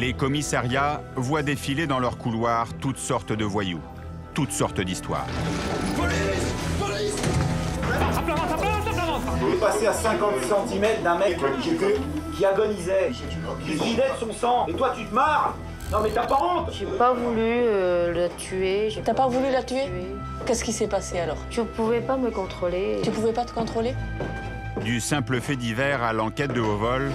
Les commissariats voient défiler dans leurs couloirs toutes sortes de voyous, toutes sortes d'histoires. Police! Police! Il est passé à 50 cm d'un mec qui agonisait. Il vidait de son sang. Et toi, tu te marres? Non, mais t'as pas honte? J'ai pas voulu la tuer. T'as pas voulu la tuer? Qu'est-ce qui s'est passé alors? Je pouvais pas me contrôler. Tu pouvais pas te contrôler? Du simple fait divers à l'enquête de haut vol,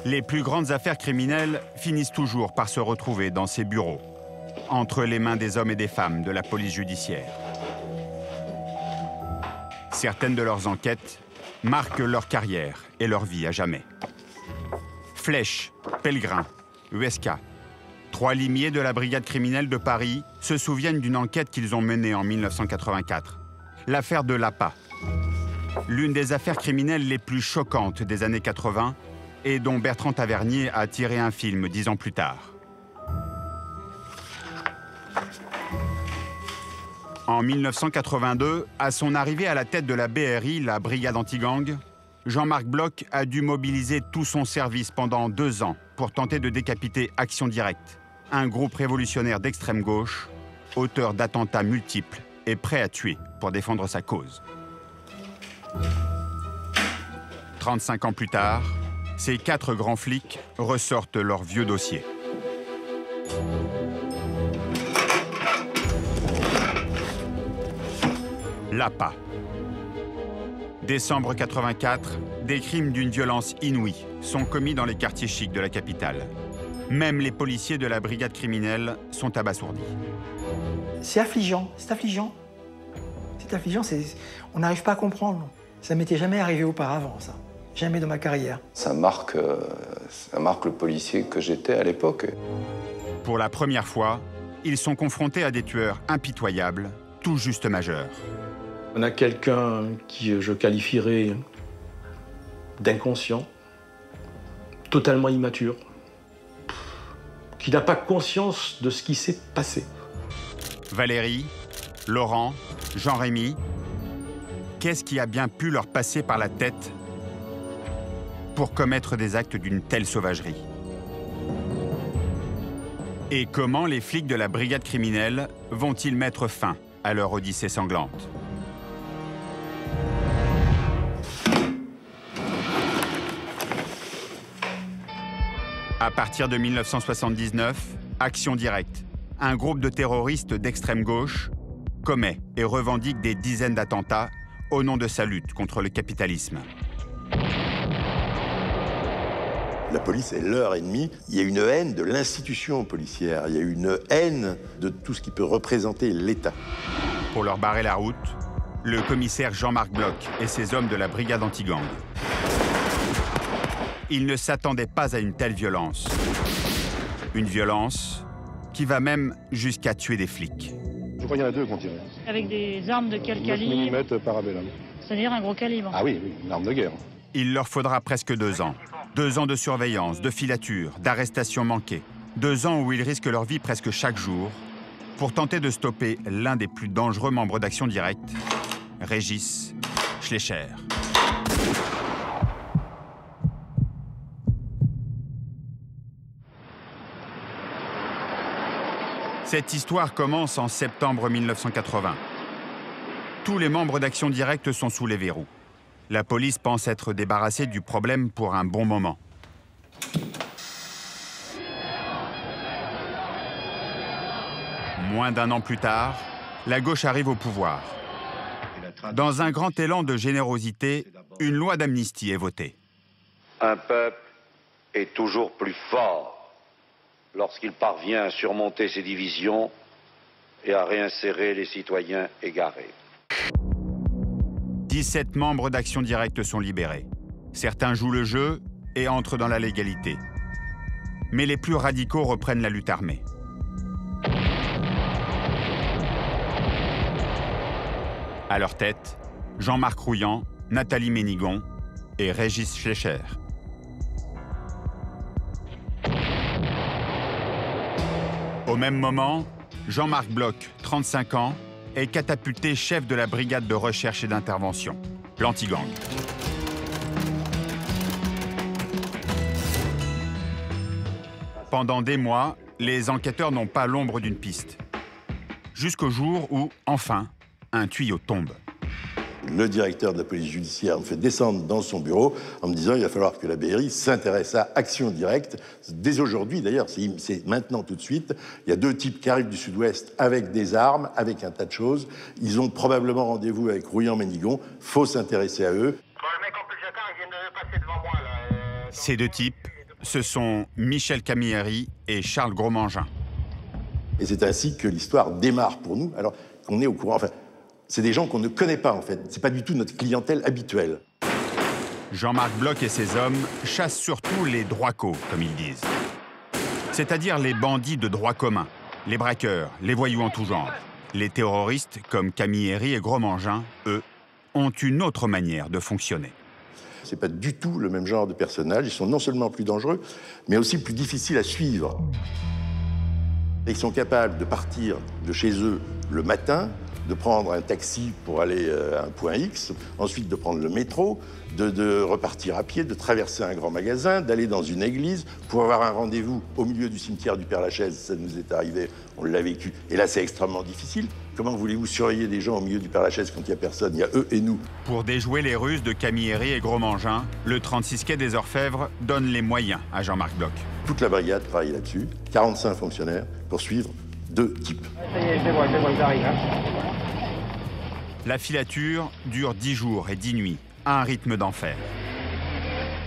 les plus grandes affaires criminelles finissent toujours par se retrouver dans ces bureaux, entre les mains des hommes et des femmes de la police judiciaire. Certaines de leurs enquêtes marquent leur carrière et leur vie à jamais. Flèche, Pellegrin, Huesca, 3 limiers de la brigade criminelle de Paris se souviennent d'une enquête qu'ils ont menée en 1984. L'affaire de l'APA. L'une des affaires criminelles les plus choquantes des années 80 et dont Bertrand Tavernier a tiré un film 10 ans plus tard. En 1982, à son arrivée à la tête de la BRI, la brigade anti-gang, Jean-Marc Bloch a dû mobiliser tout son service pendant 2 ans pour tenter de décapiter Action Directe, un groupe révolutionnaire d'extrême gauche, auteur d'attentats multiples et prêt à tuer pour défendre sa cause. 35 ans plus tard, ces 4 grands flics ressortent leur vieux dossier. L'APA. Décembre 84, des crimes d'une violence inouïe sont commis dans les quartiers chics de la capitale. Même les policiers de la brigade criminelle sont abasourdis. C'est affligeant, c'est affligeant. C'est affligeant, on n'arrive pas à comprendre. Ça m'était jamais arrivé auparavant, ça. Jamais dans ma carrière. Ça marque le policier que j'étais à l'époque. Pour la première fois, ils sont confrontés à des tueurs impitoyables, tout juste majeurs. On a quelqu'un qui je qualifierais d'inconscient, totalement immature, qui n'a pas conscience de ce qui s'est passé. Valérie, Laurent, Jean-Rémy, qu'est-ce qui a bien pu leur passer par la tête pour commettre des actes d'une telle sauvagerie? Et comment les flics de la brigade criminelle vont-ils mettre fin à leur odyssée sanglante? À partir de 1979, Action Directe, un groupe de terroristes d'extrême gauche, commet et revendique des dizaines d'attentats au nom de sa lutte contre le capitalisme. La police est leur ennemi. Il y a une haine de l'institution policière. Il y a une haine de tout ce qui peut représenter l'État. Pour leur barrer la route, le commissaire Jean-Marc Bloch et ses hommes de la brigade anti-gang. Ils ne s'attendaient pas à une telle violence. Une violence qui va même jusqu'à tuer des flics. Je crois qu'il y en a 2 qui ont tiré. Avec des armes de quel 9 calibre? mm Parabellum. C'est-à-dire un gros calibre? Ah oui, une arme de guerre. Il leur faudra presque 2 ans. 2 ans de surveillance, de filature, d'arrestations manquées. 2 ans où ils risquent leur vie presque chaque jour pour tenter de stopper l'un des plus dangereux membres d'Action Directe, Régis Schleicher. Cette histoire commence en septembre 1980. Tous les membres d'Action Directe sont sous les verrous. La police pense être débarrassée du problème pour un bon moment. Moins d'1 an plus tard, la gauche arrive au pouvoir. Dans un grand élan de générosité, une loi d'amnistie est votée. Un peuple est toujours plus fort lorsqu'il parvient à surmonter ses divisions et à réinsérer les citoyens égarés. 17 membres d'Action Directe sont libérés. Certains jouent le jeu et entrent dans la légalité. Mais les plus radicaux reprennent la lutte armée. À leur tête, Jean-Marc Rouillant, Nathalie Ménigon et Régis Schleicher. Au même moment, Jean-Marc Bloch, 35 ans, est catapulté chef de la brigade de recherche et d'intervention, l'anti-gang. Pendant des mois, les enquêteurs n'ont pas l'ombre d'une piste. Jusqu'au jour où, enfin, un tuyau tombe. Le directeur de la police judiciaire me fait descendre dans son bureau en me disant il va falloir que la BRI s'intéresse à Action Directe. Dès aujourd'hui, d'ailleurs, c'est maintenant tout de suite. Il y a 2 types qui arrivent du sud-ouest avec des armes, avec un tas de choses. Ils ont probablement rendez-vous avec Rouillant-Ménigon. Faut s'intéresser à eux. Ces 2 types, ce sont Michel Camilleri et Charles Grosmangin. Et c'est ainsi que l'histoire démarre pour nous, alors qu'on est au courant. Enfin, c'est des gens qu'on ne connaît pas, en fait. C'est pas du tout notre clientèle habituelle. Jean-Marc Bloch et ses hommes chassent surtout les droicos, comme ils disent. C'est-à-dire les bandits de droit commun, les braqueurs, les voyous en tout genre. Les terroristes, comme Camilleri et Grosmangin, eux, ont une autre manière de fonctionner. C'est pas du tout le même genre de personnages. Ils sont non seulement plus dangereux, mais aussi plus difficiles à suivre. Ils sont capables de partir de chez eux le matin, de prendre un taxi pour aller à un point X, ensuite de prendre le métro, de repartir à pied, de traverser un grand magasin, d'aller dans une église pour avoir un rendez-vous au milieu du cimetière du Père-Lachaise. Ça nous est arrivé, on l'a vécu. Et là, c'est extrêmement difficile. Comment voulez-vous surveiller des gens au milieu du Père-Lachaise quand il n'y a personne? Il y a eux et nous. Pour déjouer les ruses de Camilleri et Grosmangin, le 36 quai des Orfèvres donne les moyens à Jean-Marc Bloch. Toute la brigade travaille là-dessus, 45 fonctionnaires pour suivre 2 types. Ça y est, c'est bon, ils arrivent. Hein. La filature dure 10 jours et 10 nuits, à un rythme d'enfer.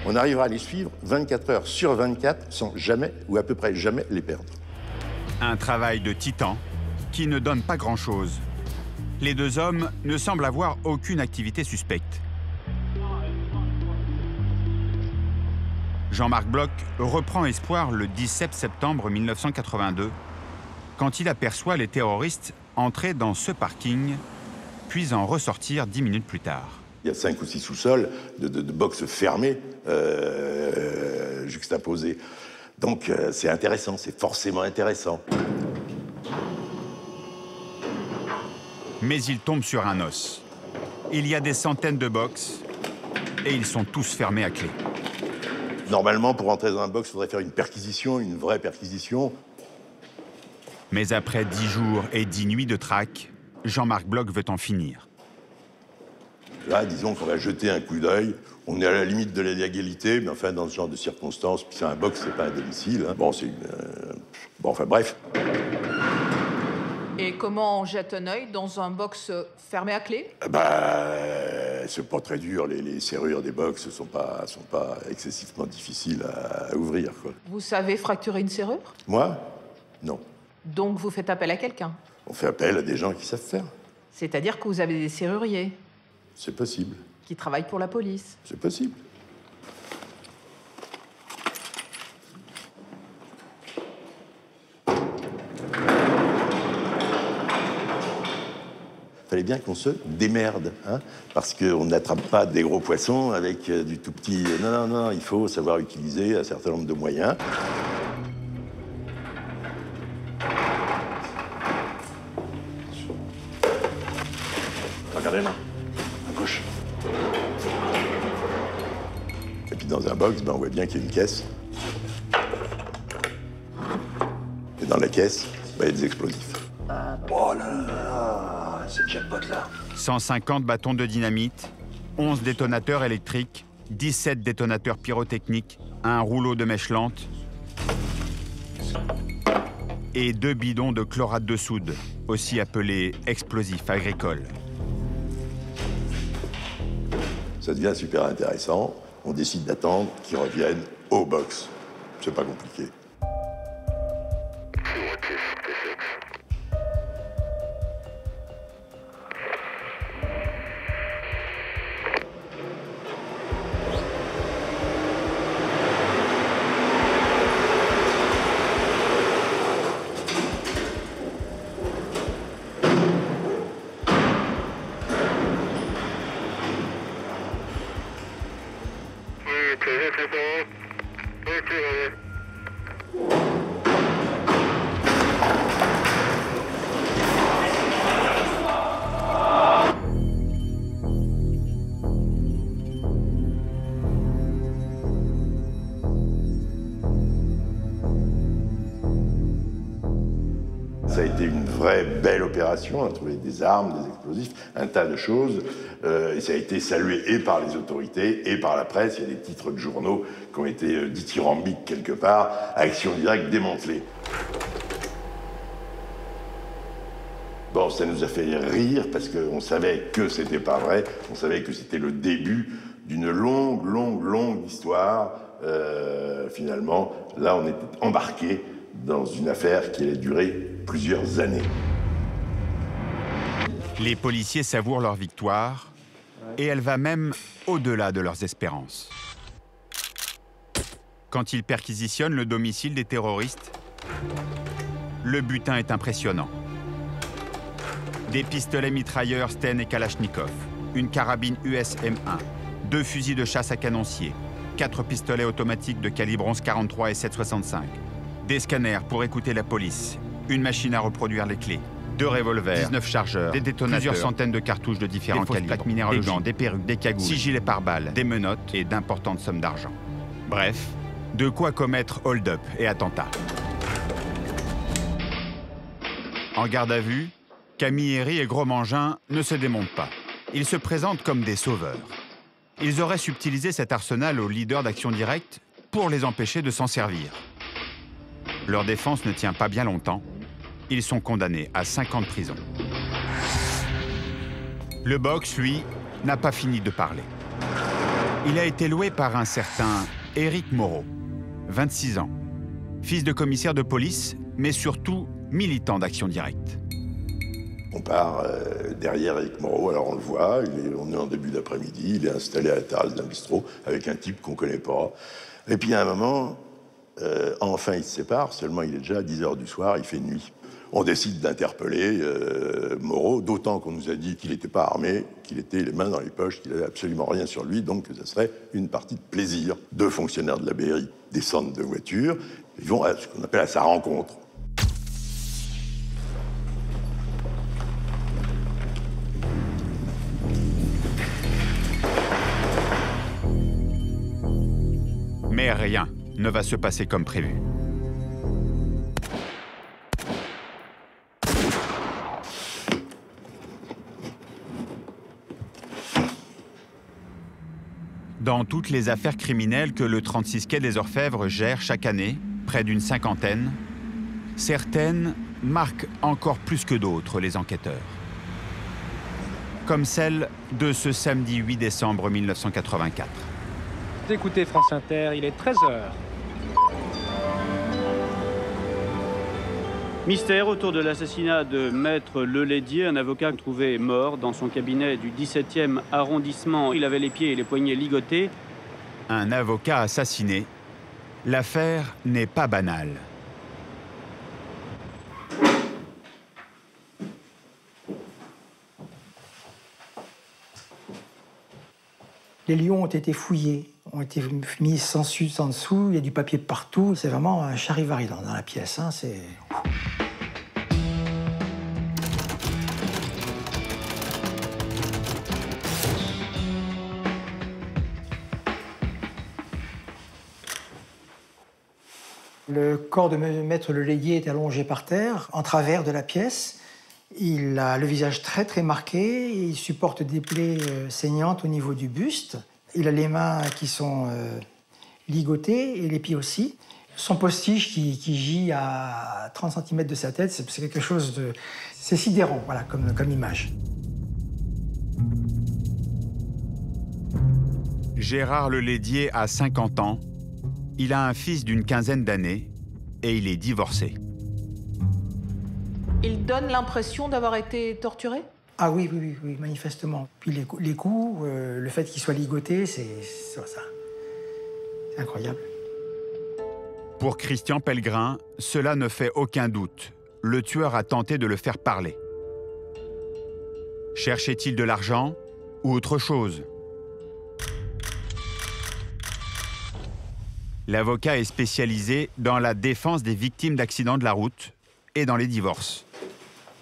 On arrivera à les suivre 24 heures sur 24 sans jamais, ou à peu près jamais, les perdre. Un travail de titan qui ne donne pas grand-chose. Les 2 hommes ne semblent avoir aucune activité suspecte. Jean-Marc Bloch reprend espoir le 17 septembre 1982, quand il aperçoit les terroristes entrer dans ce parking, puis en ressortir 10 minutes plus tard. Il y a 5 ou 6 sous-sols de box fermés, juxtaposés. Donc c'est intéressant, c'est forcément intéressant. Mais il tombe sur un os. Il y a des centaines de box et ils sont tous fermés à clé. Normalement, pour entrer dans un box, il faudrait faire une perquisition, une vraie perquisition. Mais après 10 jours et 10 nuits de traque, Jean-Marc Bloch veut en finir. Là, disons qu'on va jeter un coup d'œil. On est à la limite de la légalité, mais enfin, dans ce genre de circonstances, puis c'est un box, c'est pas un domicile. Hein. Bon, c'est une... Bon, enfin, bref. Et comment on jette un œil dans un box fermé à clé? C'est pas très dur. Les serrures des box sont pas excessivement difficiles à ouvrir, quoi. Vous savez fracturer une serrure? Moi? Non. Donc vous faites appel à quelqu'un? On fait appel à des gens qui savent faire. C'est-à-dire que vous avez des serruriers? C'est possible. Qui travaillent pour la police? C'est possible. Fallait bien qu'on se démerde, hein, parce qu'on n'attrape pas des gros poissons avec du tout petit... Non, non, non, il faut savoir utiliser un certain nombre de moyens. Regardez là, à gauche. Et puis dans un box, on voit bien qu'il y a une caisse. Et dans la caisse, il y a des explosifs. Oh là là, c'est jackpot là. 150 bâtons de dynamite, 11 détonateurs électriques, 17 détonateurs pyrotechniques, un rouleau de mèche lente et 2 bidons de chlorate de soude, aussi appelés explosifs agricoles. Ça devient super intéressant. On décide d'attendre qu'ils reviennent au box. C'est pas compliqué. vraie belle opération. On a trouvé des armes, des explosifs, un tas de choses. Et ça a été salué et par les autorités et par la presse. Il y a des titres de journaux qui ont été dithyrambiques quelque part. Action directe démantelée. Bon, ça nous a fait rire parce qu'on savait que c'était pas vrai. On savait que c'était le début d'une longue histoire. Finalement, là, on était embarqué dans une affaire qui allait durer plusieurs années. Les policiers savourent leur victoire et elle va même au-delà de leurs espérances. Quand ils perquisitionnent le domicile des terroristes, le butin est impressionnant. Des pistolets mitrailleurs Sten et Kalachnikov, une carabine USM-1, 2 fusils de chasse à canoncier, 4 pistolets automatiques de calibre 11,43 et 7,65, des scanners pour écouter la police, une machine à reproduire les clés, 2 revolvers, 19 chargeurs, des détonateurs, plusieurs centaines de cartouches de différents calibres, plaques minéralogiques, des perruques, des cagoules, 6 gilets pare-balles, des menottes et d'importantes sommes d'argent. Bref, de quoi commettre hold-up et attentat. En garde à vue, Camilleri et Gros-Mangin ne se démontent pas. Ils se présentent comme des sauveurs. Ils auraient subtilisé cet arsenal aux leaders d'Action Directe pour les empêcher de s'en servir. Leur défense ne tient pas bien longtemps. Ils sont condamnés à 5 ans de prison. Le box, lui, n'a pas fini de parler. Il a été loué par un certain Éric Moreau, 26 ans, fils de commissaire de police, mais surtout militant d'Action Directe. On part derrière Éric Moreau, alors on le voit, on est en début d'après-midi, il est installé à la terrasse d'un bistrot avec un type qu'on ne connaît pas. Et puis à un moment, enfin il se sépare, seulement il est déjà à 10h du soir, il fait nuit. On décide d'interpeller Moreau, d'autant qu'on nous a dit qu'il n'était pas armé, qu'il était les mains dans les poches, qu'il n'avait absolument rien sur lui, donc que ça serait une partie de plaisir. 2 fonctionnaires de la BRI descendent de voiture, ils vont à ce qu'on appelle à sa rencontre. Mais rien ne va se passer comme prévu. Dans toutes les affaires criminelles que le 36 quai des Orfèvres gère chaque année, près d'une 50aine, certaines marquent encore plus que d'autres les enquêteurs. Comme celle de ce samedi 8 décembre 1984. Écoutez France Inter, il est 13h. Mystère autour de l'assassinat de Maître Lelédier, un avocat trouvé mort dans son cabinet du 17e arrondissement. Il avait les pieds et les poignets ligotés. Un avocat assassiné. L'affaire n'est pas banale. Les lions ont été fouillés, ont été mis sans dessus, sans dessous, il y a du papier partout. C'est vraiment un charivari dans la pièce. Hein, c'est... Le corps de Maître Lelédier est allongé par terre, en travers de la pièce. Il a le visage très marqué, il supporte des plaies saignantes au niveau du buste. Il a les mains qui sont ligotées et les pieds aussi. Son postiche qui gît à 30 cm de sa tête, c'est quelque chose de... C'est sidérant, voilà, comme image. Gérard Lelédier a 50 ans. Il a un fils d'une quinzaine d'années et il est divorcé. Il donne l'impression d'avoir été torturé? Ah oui, manifestement. Puis les coups, le fait qu'il soit ligoté, c'est ça. C'est incroyable. Pour Christian Pellegrin, cela ne fait aucun doute. Le tueur a tenté de le faire parler. Cherchait-il de l'argent ou autre chose? L'avocat est spécialisé dans la défense des victimes d'accidents de la route et dans les divorces.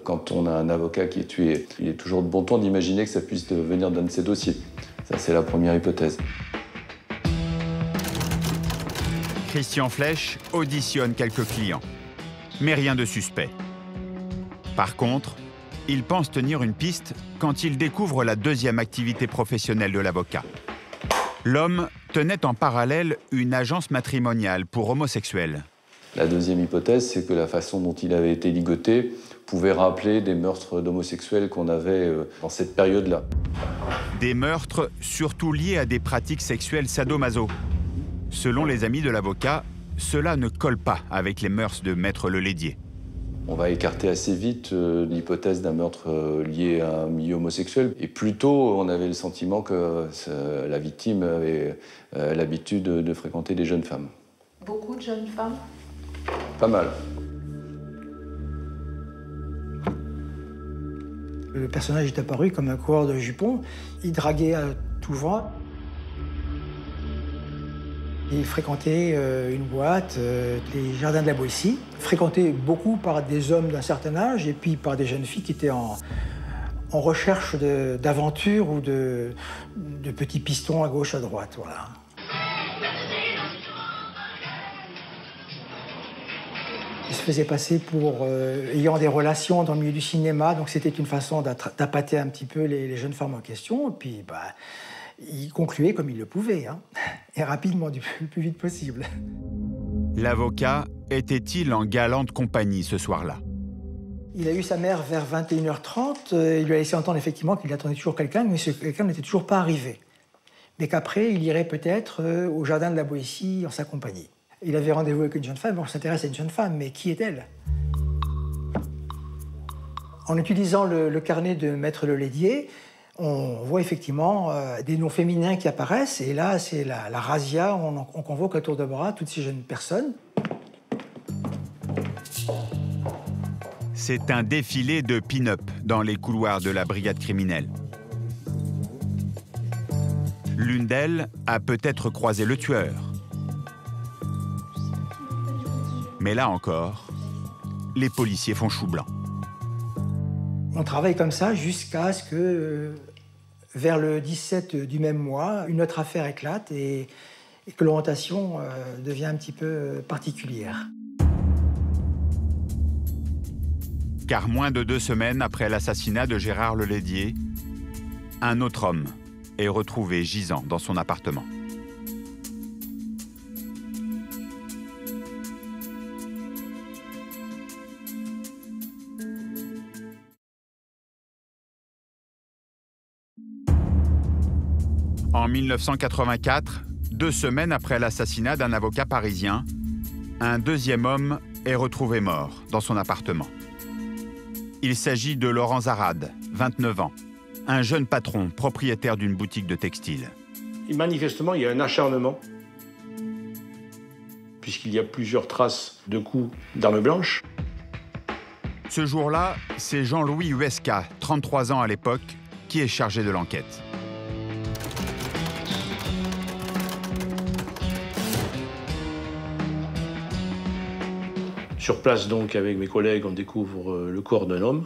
Quand on a un avocat qui est tué, il est toujours de bon ton d'imaginer que ça puisse venir d'un de ses dossiers. Ça, c'est la première hypothèse. Christian Flech auditionne quelques clients, mais rien de suspect. Par contre, ils pensent tenir une piste quand ils découvrent la deuxième activité professionnelle de l'avocat. L'homme tenait en parallèle une agence matrimoniale pour homosexuels. La deuxième hypothèse, c'est que la façon dont il avait été ligoté pouvait rappeler des meurtres d'homosexuels qu'on avait dans cette période-là. Des meurtres surtout liés à des pratiques sexuelles sadomaso. Selon les amis de l'avocat, cela ne colle pas avec les mœurs de Maître Lelédier. On va écarter assez vite l'hypothèse d'un meurtre lié à un milieu homosexuel. Et plutôt, on avait le sentiment que la victime avait l'habitude de fréquenter des jeunes femmes. Beaucoup de jeunes femmes? Pas mal. Le personnage est apparu comme un coureur de jupons. Il draguait à tout va. Il fréquentait une boîte, les jardins de la Boétie, fréquenté beaucoup par des hommes d'un certain âge et puis par des jeunes filles qui étaient en recherche d'aventure ou de petits pistons à gauche, à droite. Voilà. Il se faisait passer pour ayant des relations dans le milieu du cinéma, donc c'était une façon d'appâter un petit peu les jeunes femmes en question. Et puis, il concluait comme il le pouvait, hein, et rapidement, le plus vite possible. L'avocat était-il en galante compagnie ce soir-là? Il a eu sa mère vers 21h30. Il lui a laissé entendre effectivement qu'il attendait toujours quelqu'un, mais ce quelqu'un n'était toujours pas arrivé. Mais qu'après, il irait peut-être au jardin de la Boétie en sa compagnie. Il avait rendez-vous avec une jeune femme. On s'intéresse à une jeune femme, mais qui est-elle? En utilisant le carnet de Maître Lelédier, on voit effectivement des noms féminins qui apparaissent. Et là, c'est la razzia. On convoque à tour de bras toutes ces jeunes personnes. C'est un défilé de pin-up dans les couloirs de la brigade criminelle. L'une d'elles a peut-être croisé le tueur. Mais là encore, les policiers font chou blanc. On travaille comme ça jusqu'à ce que, vers le 17 du même mois, une autre affaire éclate et que l'orientation devient un petit peu particulière. Car moins de 2 semaines après l'assassinat de Gérard Lelédier, un autre homme est retrouvé gisant dans son appartement. En 1984, 2 semaines après l'assassinat d'un avocat parisien, un deuxième homme est retrouvé mort dans son appartement. Il s'agit de Laurent Zarade, 29 ans, un jeune patron propriétaire d'une boutique de textile. Et manifestement, il y a un acharnement, puisqu'il y a plusieurs traces de coups d'armes blanches. Ce jour-là, c'est Jean-Louis Huesca, 33 ans à l'époque, qui est chargé de l'enquête. Sur place, donc, avec mes collègues, on découvre le corps d'un homme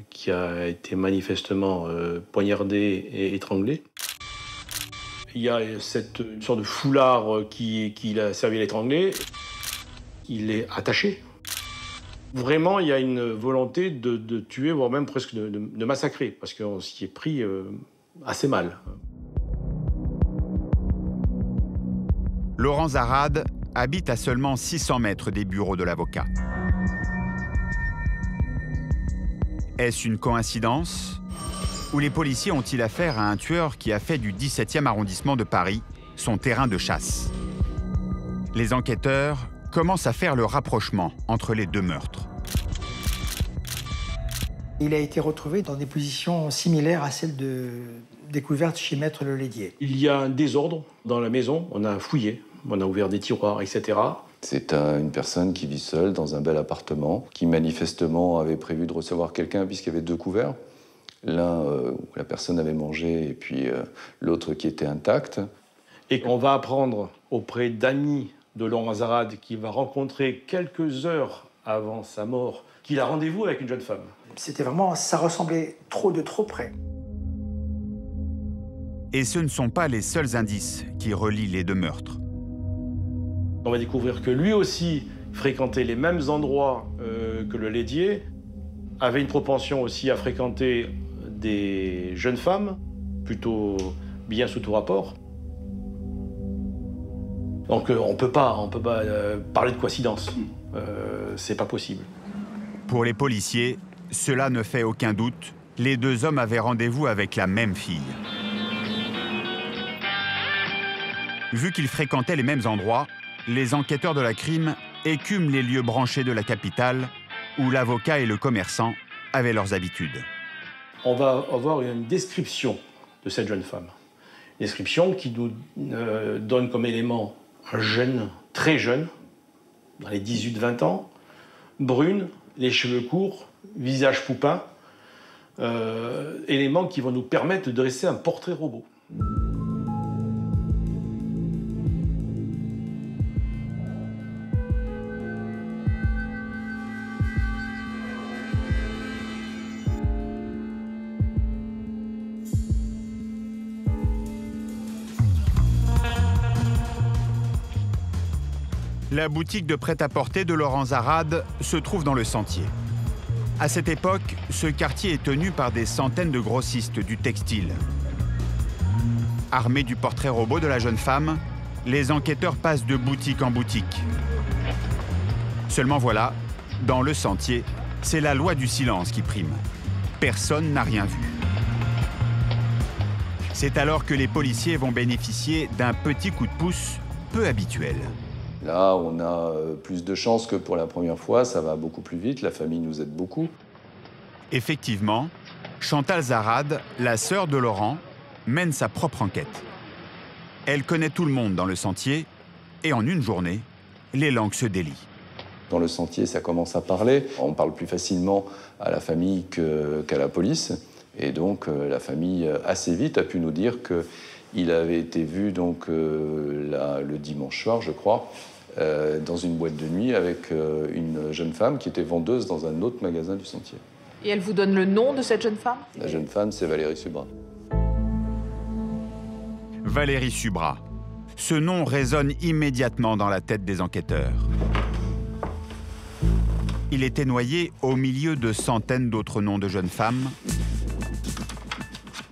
qui a été manifestement poignardé et étranglé. Il y a cette sorte de foulard qui a servi à l'étrangler. Il est attaché. Vraiment, il y a une volonté de tuer, voire même presque de massacrer, parce qu'on s'y est pris assez mal. Laurent Zarade habite à seulement 600 mètres des bureaux de l'avocat. Est-ce une coïncidence? Ou les policiers ont-ils affaire à un tueur qui a fait du 17e arrondissement de Paris son terrain de chasse? Les enquêteurs commencent à faire le rapprochement entre les deux meurtres. Il a été retrouvé dans des positions similaires à celles découvertes chez Maître Lelédier. Il y a un désordre dans la maison, on a fouillé, on a ouvert des tiroirs, etc. C'est une personne qui vit seule dans un bel appartement, qui manifestement avait prévu de recevoir quelqu'un puisqu'il y avait 2 couverts. L'un où la personne avait mangé et puis l'autre qui était intact. Et on va apprendre auprès d'amis de Laurent Zarade, qui va rencontrer quelques heures avant sa mort, qu'il a rendez-vous avec une jeune femme. C'était vraiment, ça ressemblait de trop près. Et ce ne sont pas les seuls indices qui relient les 2 meurtres. On va découvrir que lui aussi fréquentait les mêmes endroits que Lelédier. avait une propension aussi à fréquenter des jeunes femmes, plutôt bien sous tout rapport. Donc on peut pas parler de coïncidence. C'est pas possible. Pour les policiers, cela ne fait aucun doute. Les deux hommes avaient rendez-vous avec la même fille. Vu qu'ils fréquentaient les mêmes endroits, les enquêteurs de la crime écument les lieux branchés de la capitale où l'avocat et le commerçant avaient leurs habitudes. On va avoir une description de cette jeune femme. Une description qui nous donne comme élément un jeune, très jeune, dans les 18-20 ans, brune, les cheveux courts, visage poupin, éléments qui vont nous permettre de dresser un portrait robot. La boutique de prêt-à-porter de Laurent Zarade se trouve dans le Sentier. À cette époque, ce quartier est tenu par des centaines de grossistes du textile. Armés du portrait robot de la jeune femme, les enquêteurs passent de boutique en boutique. Seulement voilà, dans le Sentier, c'est la loi du silence qui prime. Personne n'a rien vu. C'est alors que les policiers vont bénéficier d'un petit coup de pouce peu habituel. Là, on a plus de chances que pour la première fois, ça va beaucoup plus vite, la famille nous aide beaucoup. Effectivement, Chantal Zarade, la sœur de Laurent, mène sa propre enquête. Elle connaît tout le monde dans le Sentier et en une journée, les langues se délient. Dans le Sentier, ça commence à parler. On parle plus facilement à la famille qu'à la police. Et donc, la famille, assez vite, a pu nous dire qu'il avait été vu donc, le dimanche soir, je crois, dans une boîte de nuit avec une jeune femme qui était vendeuse dans un autre magasin du Sentier. Et elle vous donne le nom de cette jeune femme? La jeune femme, c'est Valérie Subra. Valérie Subra. Ce nom résonne immédiatement dans la tête des enquêteurs. Il était noyé au milieu de centaines d'autres noms de jeunes femmes,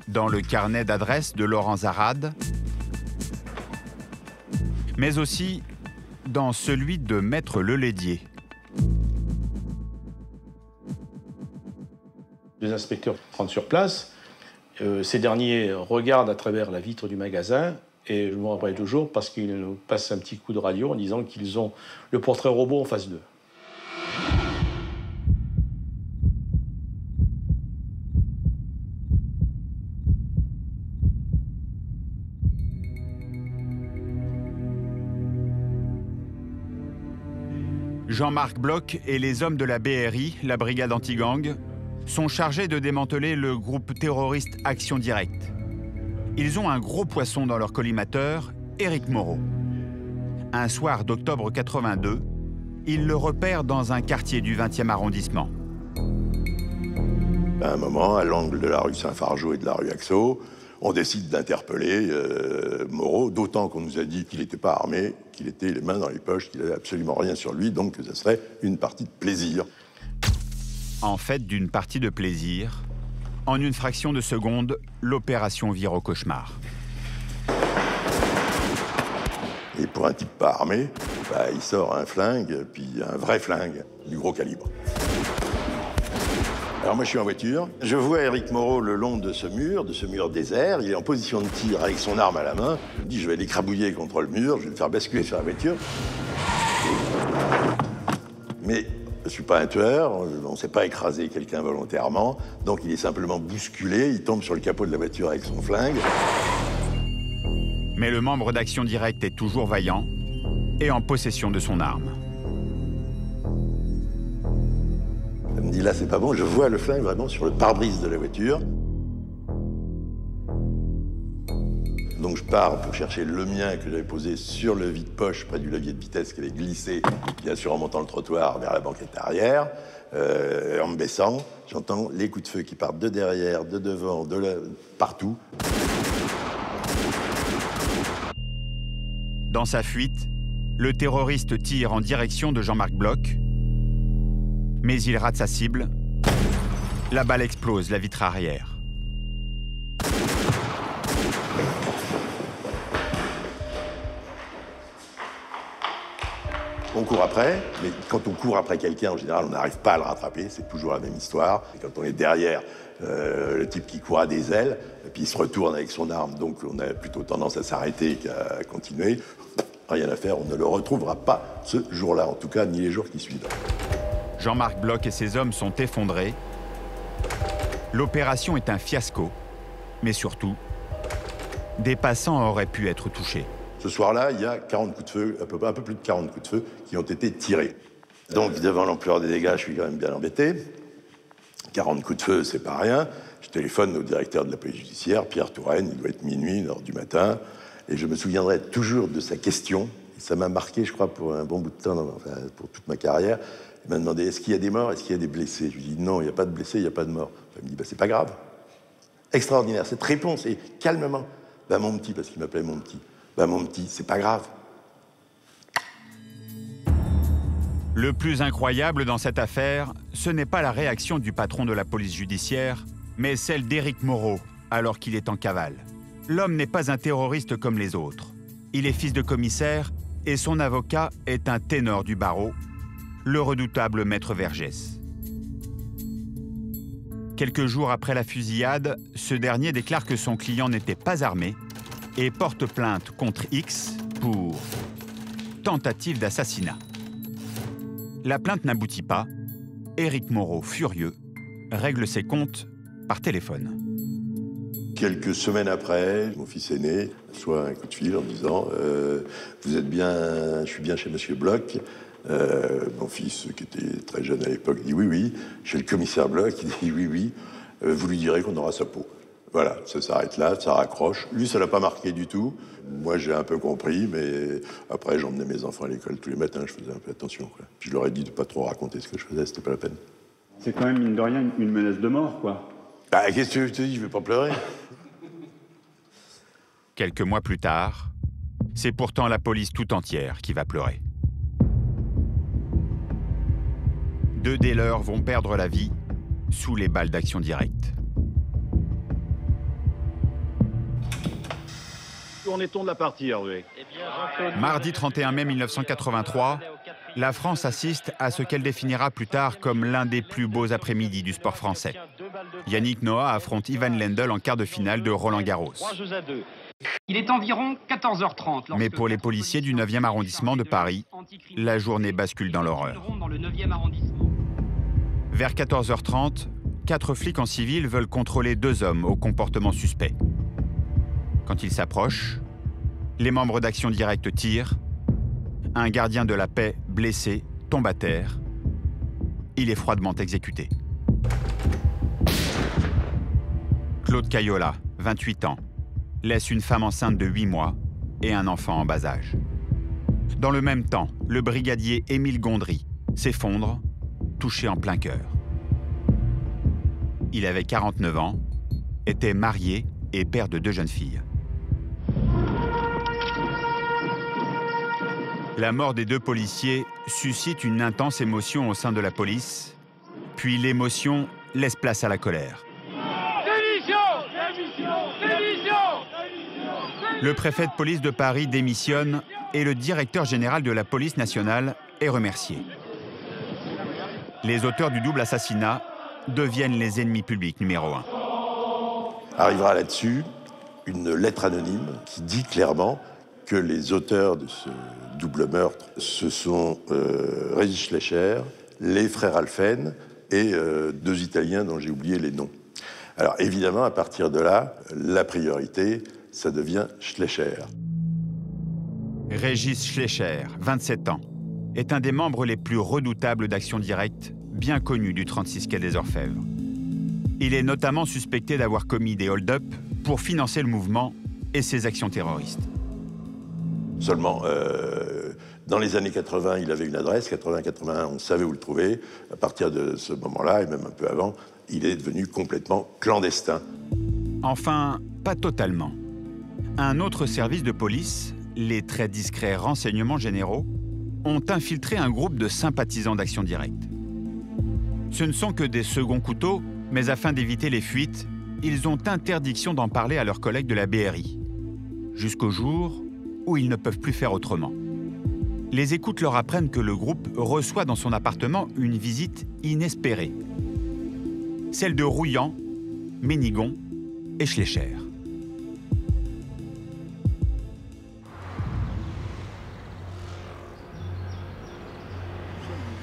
dans le carnet d'adresse de Laurent Zarade, mais aussi dans celui de Maître Lelédier. Les inspecteurs rentrent sur place. Ces derniers regardent à travers la vitre du magasin et je me rappelle toujours parce qu'ils nous passent un petit coup de radio en disant qu'ils ont le portrait robot en face d'eux. Jean-Marc Bloch et les hommes de la BRI, la brigade anti-gang, sont chargés de démanteler le groupe terroriste Action Directe. Ils ont un gros poisson dans leur collimateur, Éric Moreau. Un soir d'octobre 82, ils le repèrent dans un quartier du 20e arrondissement. À un moment, à l'angle de la rue Saint-Fargeau et de la rue Axo, on décide d'interpeller Moreau, d'autant qu'on nous a dit qu'il n'était pas armé, qu'il était les mains dans les poches, qu'il n'avait absolument rien sur lui, donc que ça serait une partie de plaisir. En fait, d'une partie de plaisir, en une fraction de seconde, l'opération vire au cauchemar. Et pour un type pas armé, il sort un flingue, puis un vrai flingue, du gros calibre. Alors moi je suis en voiture, je vois Éric Moreau le long de ce mur désert, il est en position de tir avec son arme à la main, je me dis je vais l'écrabouiller contre le mur, je vais le faire basculer sur la voiture. Mais je ne suis pas un tueur, on ne sait pas écraser quelqu'un volontairement, donc il est simplement bousculé, il tombe sur le capot de la voiture avec son flingue. Mais le membre d'Action Directe est toujours vaillant et en possession de son arme. Elle me dit là c'est pas bon, je vois le flingue vraiment sur le pare-brise de la voiture. Donc je pars pour chercher le mien que j'avais posé sur le vide-poche près du levier de vitesse qui avait glissé, bien sûr en montant le trottoir vers la banquette arrière. En me baissant, j'entends les coups de feu qui partent de derrière, de devant, partout. Dans sa fuite, le terroriste tire en direction de Jean-Marc Bloch, mais il rate sa cible La balle explose la vitre arrière. On court après, mais quand on court après quelqu'un, en général, on n'arrive pas à le rattraper. C'est toujours la même histoire. Et quand on est derrière le type qui court à des ailes, et puis il se retourne avec son arme, donc on a plutôt tendance à s'arrêter qu'à continuer. Rien à faire, on ne le retrouvera pas ce jour-là, en tout cas, ni les jours qui suivent. Jean-Marc Bloch et ses hommes sont effondrés. L'opération est un fiasco, mais surtout, des passants auraient pu être touchés. Ce soir-là, il y a 40 coups de feu, un peu plus de 40 coups de feu qui ont été tirés. Donc, devant l'ampleur des dégâts, je suis quand même bien embêté. 40 coups de feu, c'est pas rien. Je téléphone au directeur de la police judiciaire, Pierre Touraine, il doit être minuit, 1h du matin, et je me souviendrai toujours de sa question. Et ça m'a marqué, je crois, pour un bon bout de temps, enfin, pour toute ma carrière. Il m'a demandé, est-ce qu'il y a des morts, est-ce qu'il y a des blessés? Je lui ai dit, non, il n'y a pas de blessés, il n'y a pas de morts. Il me dit, c'est pas grave. Extraordinaire, cette réponse, et calmement. Mon petit, parce qu'il m'appelait mon petit. Mon petit, c'est pas grave. Le plus incroyable dans cette affaire, ce n'est pas la réaction du patron de la police judiciaire, mais celle d'Éric Moreau, alors qu'il est en cavale. L'homme n'est pas un terroriste comme les autres. Il est fils de commissaire et son avocat est un ténor du barreau, le redoutable maître Vergès. Quelques jours après la fusillade, ce dernier déclare que son client n'était pas armé et porte plainte contre X pour tentative d'assassinat. La plainte n'aboutit pas. Éric Moreau, furieux, règle ses comptes par téléphone. Quelques semaines après, mon fils aîné reçoit un coup de fil en me disant vous êtes bien, je suis bien chez Monsieur Bloch. Mon fils, qui était très jeune à l'époque, dit oui. Chez le commissaire Bloch, il dit oui. Vous lui direz qu'on aura sa peau. Voilà, ça s'arrête là, ça raccroche. Lui, ça l'a pas marqué du tout. Moi, j'ai un peu compris, mais après, j'emmenais mes enfants à l'école tous les matins, je faisais un peu attention, quoi. Puis je leur ai dit de pas trop raconter ce que je faisais, c'était pas la peine. C'est quand même, mine de rien, une menace de mort, quoi. Qu'est-ce que je te dis, je vais pas pleurer. Quelques mois plus tard, c'est pourtant la police tout entière qui va pleurer. 2 des leurs vont perdre la vie sous les balles d'Action Directe. Tournez-t-on de la partie, Hervé? Mardi 31 mai 1983, la France assiste à ce qu'elle définira plus tard comme l'un des plus beaux après-midi du sport français. Yannick Noah affronte Ivan Lendl en quart de finale de Roland-Garros. Il est environ 14h30. Mais pour les policiers du 9e arrondissement de Paris, la journée bascule dans l'horreur. Vers 14h30, 4 flics en civil veulent contrôler 2 hommes au comportement suspect. Quand ils s'approchent, les membres d'Action Directe tirent. Un gardien de la paix, blessé, tombe à terre. Il est froidement exécuté. Claude Cayola, 28 ans, laisse une femme enceinte de 8 mois et un enfant en bas âge. Dans le même temps, le brigadier Émile Gondry s'effondre, touché en plein cœur. Il avait 49 ans, était marié et père de 2 jeunes filles. La mort des 2 policiers suscite une intense émotion au sein de la police, puis l'émotion laisse place à la colère. Le préfet de police de Paris démissionne et le directeur général de la police nationale est remercié. Les auteurs du double assassinat deviennent les ennemis publics numéro 1. Arrivera là-dessus une lettre anonyme qui dit clairement que les auteurs de ce double meurtre, ce sont Régis Schleicher, les frères Alphen et 2 Italiens dont j'ai oublié les noms. Alors évidemment, à partir de là, la priorité, ça devient Schleicher. Régis Schleicher, 27 ans, est un des membres les plus redoutables d'Action Directe, bien connu du 36 quai des Orfèvres. Il est notamment suspecté d'avoir commis des hold-up pour financer le mouvement et ses actions terroristes. Seulement, dans les années 80, il avait une adresse, 80-81, on savait où le trouver. À partir de ce moment-là, et même un peu avant, il est devenu complètement clandestin. Enfin, pas totalement. Un autre service de police, les très discrets renseignements généraux, ont infiltré un groupe de sympathisants d'Action Directe. Ce ne sont que des seconds couteaux Mais afin d'éviter les fuites, ils ont interdiction d'en parler à leurs collègues de la BRI, jusqu'au jour où ils ne peuvent plus faire autrement. Les écoutes leur apprennent que le groupe reçoit dans son appartement une visite inespérée. Celle de Rouillant, Ménigon et Schleicher.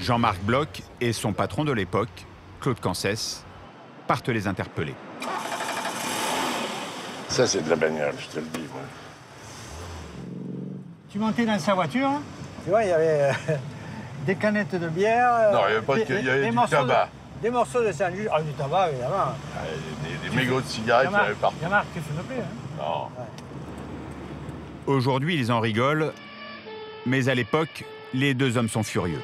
Jean-Marc Bloch et son patron de l'époque, Claude Cancès, partent les interpeller. Ça, c'est de la bagnole, je te le dis, moi. Tu montais dans sa voiture, tu vois, il y avait des canettes de bière. Non, il n'y avait pas il y avait du tabac. Des morceaux de sandwich, du tabac, évidemment. Des mégots de cigarettes, il y avait partout. Jean-Marc, tu fumes plus, hein? Non. Ouais. Aujourd'hui, ils en rigolent, mais à l'époque, les deux hommes sont furieux.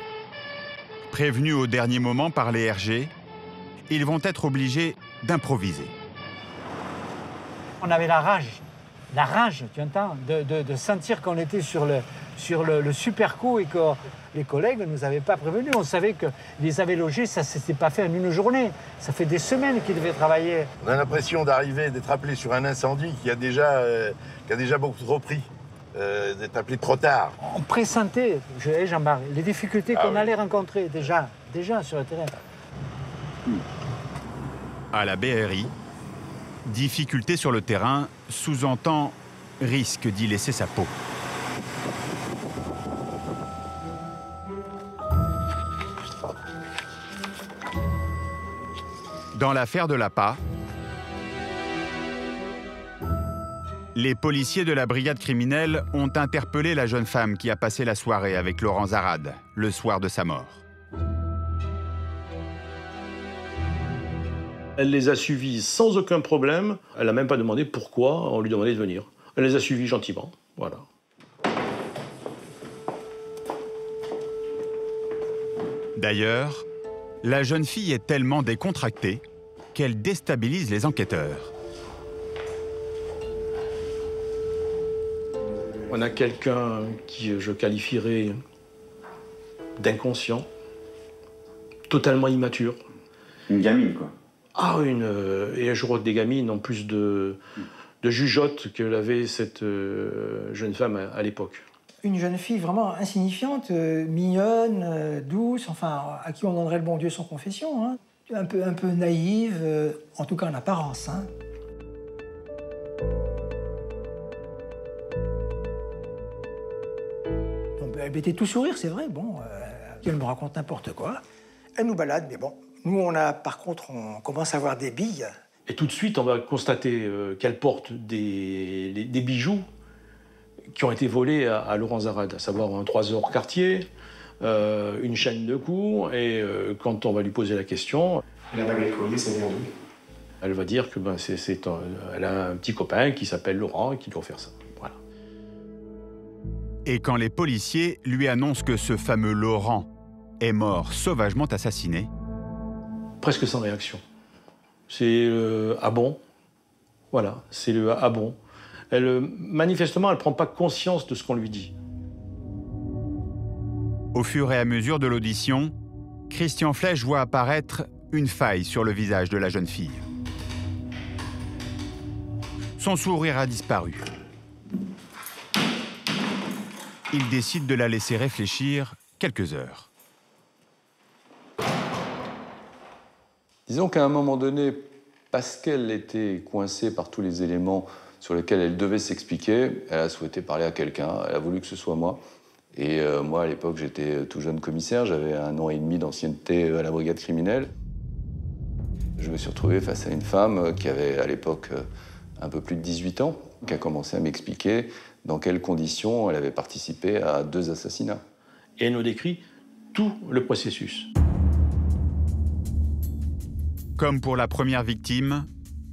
Prévenus au dernier moment par les RG, ils vont être obligés d'improviser. On avait la rage, tu entends, de sentir qu'on était sur le super coup et que les collègues ne nous avaient pas prévenus. On savait qu'ils les avaient logés, ça ne s'était pas fait en une journée. Ça fait des semaines qu'ils devaient travailler. On a l'impression d'arriver, d'être appelé sur un incendie qui a déjà beaucoup trop pris, d'être appelé trop tard. On pressentait, Jean-Marc, les difficultés qu'on allait rencontrer déjà sur le terrain. À la BRI, difficulté sur le terrain sous-entend risque d'y laisser sa peau. Dans l'affaire de l'APA, les policiers de la brigade criminelle ont interpellé la jeune femme qui a passé la soirée avec Laurent Zarade, le soir de sa mort. Elle les a suivis sans aucun problème. Elle n'a même pas demandé pourquoi on lui demandait de venir. Elle les a suivis gentiment, voilà. D'ailleurs, la jeune fille est tellement décontractée qu'elle déstabilise les enquêteurs. On a quelqu'un qui je qualifierais d'inconscient, totalement immature. Une gamine, quoi. Ah, et je crois que des gamines ont plus de jugeote que l'avait cette jeune femme à l'époque. Une jeune fille vraiment insignifiante, mignonne, douce, enfin, à qui on donnerait le bon Dieu sans confession, hein. Un peu naïve, en tout cas en apparence, hein. Donc, elle était tout sourire, c'est vrai, bon, elle me raconte n'importe quoi. Elle nous balade, mais bon, nous, par contre, on commence à avoir des billes. Et tout de suite, on va constater qu'elle porte des bijoux qui ont été volés à Laurent Zarade, à savoir un 3 heures Cartier, une chaîne de cou, et quand on va lui poser la question... La bague et le collier, ça vient d'où? Elle va dire que elle a un petit copain qui s'appelle Laurent et qui doit faire ça. Voilà. Et quand les policiers lui annoncent que ce fameux Laurent est mort sauvagement assassiné... Presque sans réaction. C'est ah bon? Voilà, c'est le ah bon. Manifestement, elle ne prend pas conscience de ce qu'on lui dit. Au fur et à mesure de l'audition, Christian Flech voit apparaître une faille sur le visage de la jeune fille. Son sourire a disparu. Il décide de la laisser réfléchir quelques heures. Disons qu'à un moment donné, parce qu'elle était coincée par tous les éléments sur lesquels elle devait s'expliquer, elle a souhaité parler à quelqu'un, elle a voulu que ce soit moi. Et moi, à l'époque, j'étais tout jeune commissaire, j'avais 1 an et demi d'ancienneté à la brigade criminelle. Je me suis retrouvé face à une femme qui avait, à l'époque, un peu plus de 18 ans, qui a commencé à m'expliquer dans quelles conditions elle avait participé à 2 assassinats. Et elle nous décrit tout le processus. Comme pour la première victime,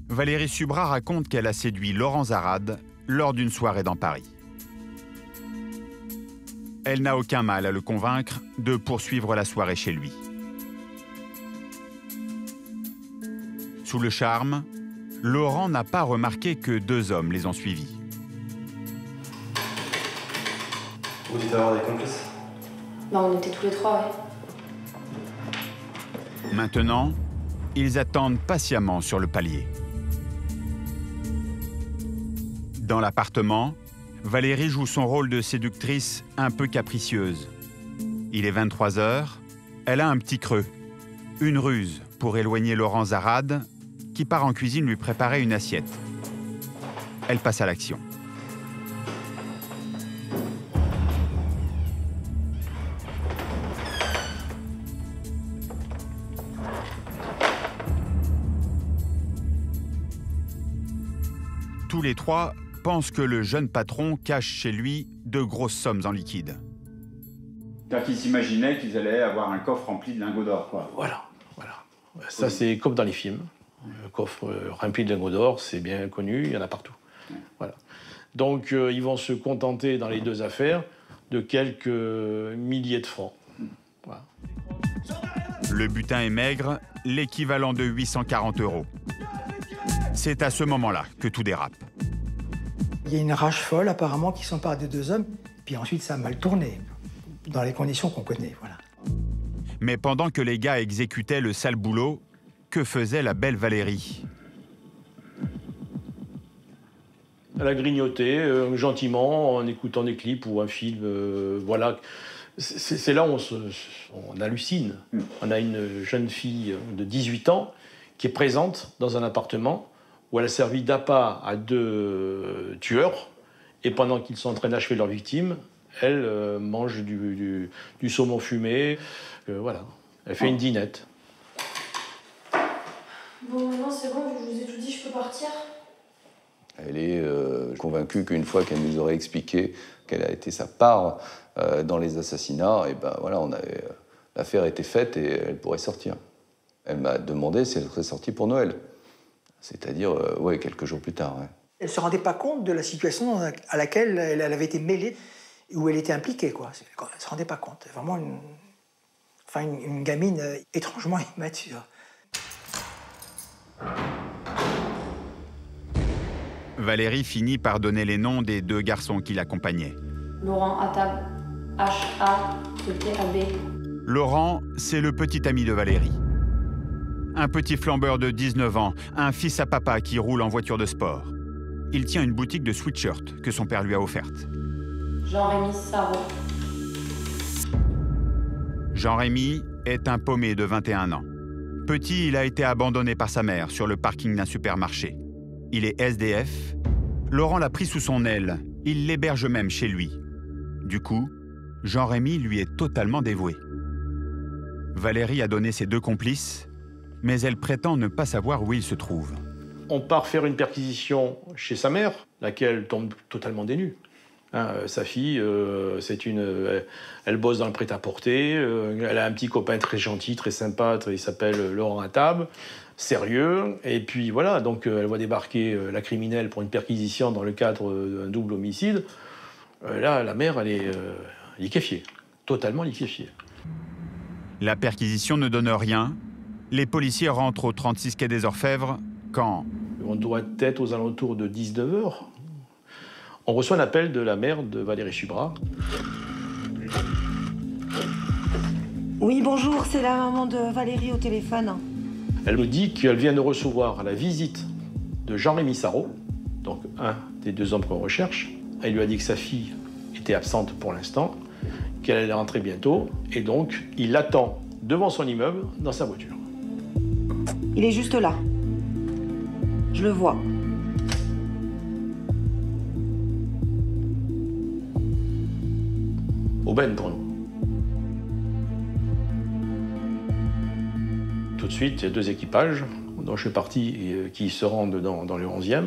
Valérie Subra raconte qu'elle a séduit Laurent Zarade lors d'une soirée dans Paris. Elle n'a aucun mal à le convaincre de poursuivre la soirée chez lui. Sous le charme, Laurent n'a pas remarqué que 2 hommes les ont suivis. Vous dites avoir des complices? Bah, on était tous les 3, ouais. Maintenant, ils attendent patiemment sur le palier. Dans l'appartement, Valérie joue son rôle de séductrice un peu capricieuse. Il est 23 h, elle a un petit creux, une ruse pour éloigner Laurent Zarade, qui part en cuisine lui préparer une assiette. Elle passe à l'action. Tous les trois pensent que le jeune patron cache chez lui de grosses sommes en liquide. C'est-à-dire qu'ils s'imaginaient qu'ils allaient avoir un coffre rempli de lingots d'or, quoi. Voilà. Ça, c'est comme dans les films. Un coffre rempli de lingots d'or, c'est bien connu, il y en a partout. Voilà. Donc, ils vont se contenter, dans les deux affaires, de quelques milliers de francs. Voilà. Le butin est maigre, l'équivalent de 840 €. C'est à ce moment-là que tout dérape. Il y a une rage folle, apparemment, qui s'empare des deux hommes. Puis ensuite, ça a mal tourné, dans les conditions qu'on connaît, voilà. Mais pendant que les gars exécutaient le sale boulot, que faisait la belle Valérie? Elle a grignoté gentiment en écoutant des clips ou un film. Voilà. C'est là où on hallucine. On a une jeune fille de 18 ans qui est présente dans un appartement où elle a servi d'appât à 2 tueurs. Et pendant qu'ils sont en train d'achever leur victime, elle mange du saumon fumé. Voilà. Elle fait une dînette. Bon, maintenant c'est bon, je vous ai tout dit, je peux partir? Elle est convaincue qu'une fois qu'elle nous aurait expliqué quelle a été sa part dans les assassinats, et ben voilà, l'affaire était faite et elle pourrait sortir. Elle m'a demandé si elle serait sortie pour Noël. C'est-à-dire, ouais, quelques jours plus tard. Ouais. Elle ne se rendait pas compte de la situation à laquelle elle avait été mêlée, où elle était impliquée, quoi. Elle ne se rendait pas compte. Vraiment une gamine étrangement immature. Valérie finit par donner les noms des 2 garçons qui l'accompagnaient. Laurent Attab, H-A-T-T-A-B. Laurent, c'est le petit ami de Valérie. Un petit flambeur de 19 ans, un fils à papa qui roule en voiture de sport. Il tient une boutique de sweatshirts que son père lui a offerte. Jean-Rémy Sarraud. Jean-Rémy est un paumé de 21 ans. Petit, il a été abandonné par sa mère sur le parking d'un supermarché. Il est SDF. Laurent l'a pris sous son aile. Il l'héberge même chez lui. Du coup, Jean-Rémy lui est totalement dévoué. Valérie a donné ses 2 complices, mais elle prétend ne pas savoir où il se trouve. On part faire une perquisition chez sa mère, laquelle tombe totalement dénue. Sa fille, elle bosse dans le prêt-à-porter, elle a un petit copain très gentil, très sympa, il s'appelle Laurent Attab, sérieux, et puis voilà, donc elle voit débarquer la criminelle pour une perquisition dans le cadre d'un double homicide. Là, la mère, elle est liquéfiée, totalement liquéfiée. La perquisition ne donne rien. Les policiers rentrent au 36 quai des Orfèvres quand... On doit être aux alentours de 19 h. On reçoit un appel de la mère de Valérie Subra. Oui, bonjour, c'est la maman de Valérie au téléphone. Elle me dit qu'elle vient de recevoir la visite de Jean-Rémy Sarraud, donc un des 2 hommes qu'on recherche. Elle lui a dit que sa fille était absente pour l'instant, qu'elle allait rentrer bientôt, et donc il l'attend devant son immeuble dans sa voiture. Il est juste là. Je le vois. Aubaine pour nous. Tout de suite, il y a 2 équipages dont je fais partie et qui se rendent dans le 11e.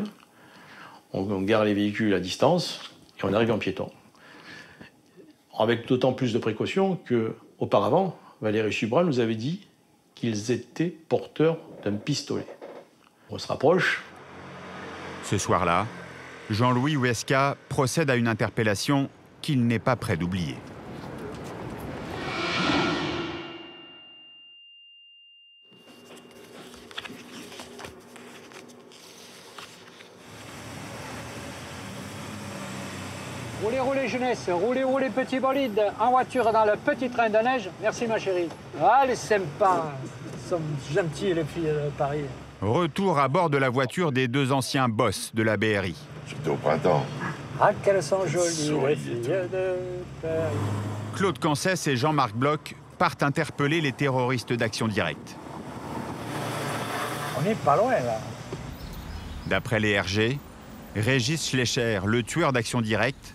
On gare les véhicules à distance et on arrive en piéton. Avec d'autant plus de précautions qu'auparavant, Valérie Subra nous avait dit qu'ils étaient porteurs d'un pistolet. On se rapproche. Ce soir-là, Jean-Louis Huesca procède à une interpellation qu'il n'est pas prêt d'oublier. Roulez, roulez jeunesse, roulez, roulez petit bolide, en voiture dans le petit train de neige. Merci ma chérie. Allez, sympa. sont gentilles, les filles de Paris. Retour à bord de la voiture des deux anciens boss de la BRI. C'était au printemps. Ah, qu'elles sont jolies, les filles de Paris. Claude Cancès et Jean-Marc Bloch partent interpeller les terroristes d'Action Directe. On n'est pas loin, là. D'après les RG, Régis Schleicher, le tueur d'Action Directe,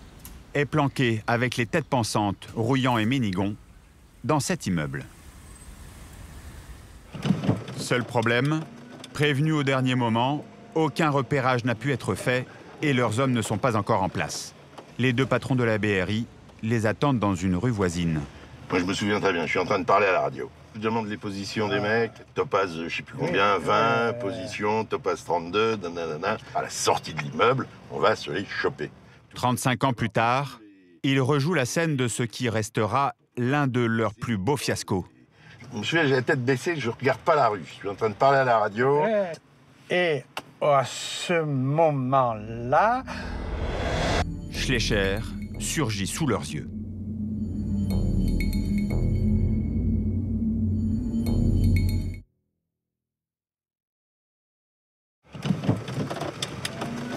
est planqué avec les têtes pensantes, Rouillant et Ménigon, dans cet immeuble. Seul problème, prévenus au dernier moment, aucun repérage n'a pu être fait et leurs hommes ne sont pas encore en place. Les deux patrons de la BRI les attendent dans une rue voisine. Moi, je me souviens très bien, je suis en train de parler à la radio. Je demande les positions des mecs, Topaz, je sais plus combien, 20, position, Topaz 32, nanana. À la sortie de l'immeuble, on va se les choper. 35 ans plus tard, ils rejouent la scène de ce qui restera l'un de leurs plus beaux fiascos. Je me souviens, j'ai la tête baissée, je regarde pas la rue. Je suis en train de parler à la radio. Et à ce moment-là... Schleicher surgit sous leurs yeux.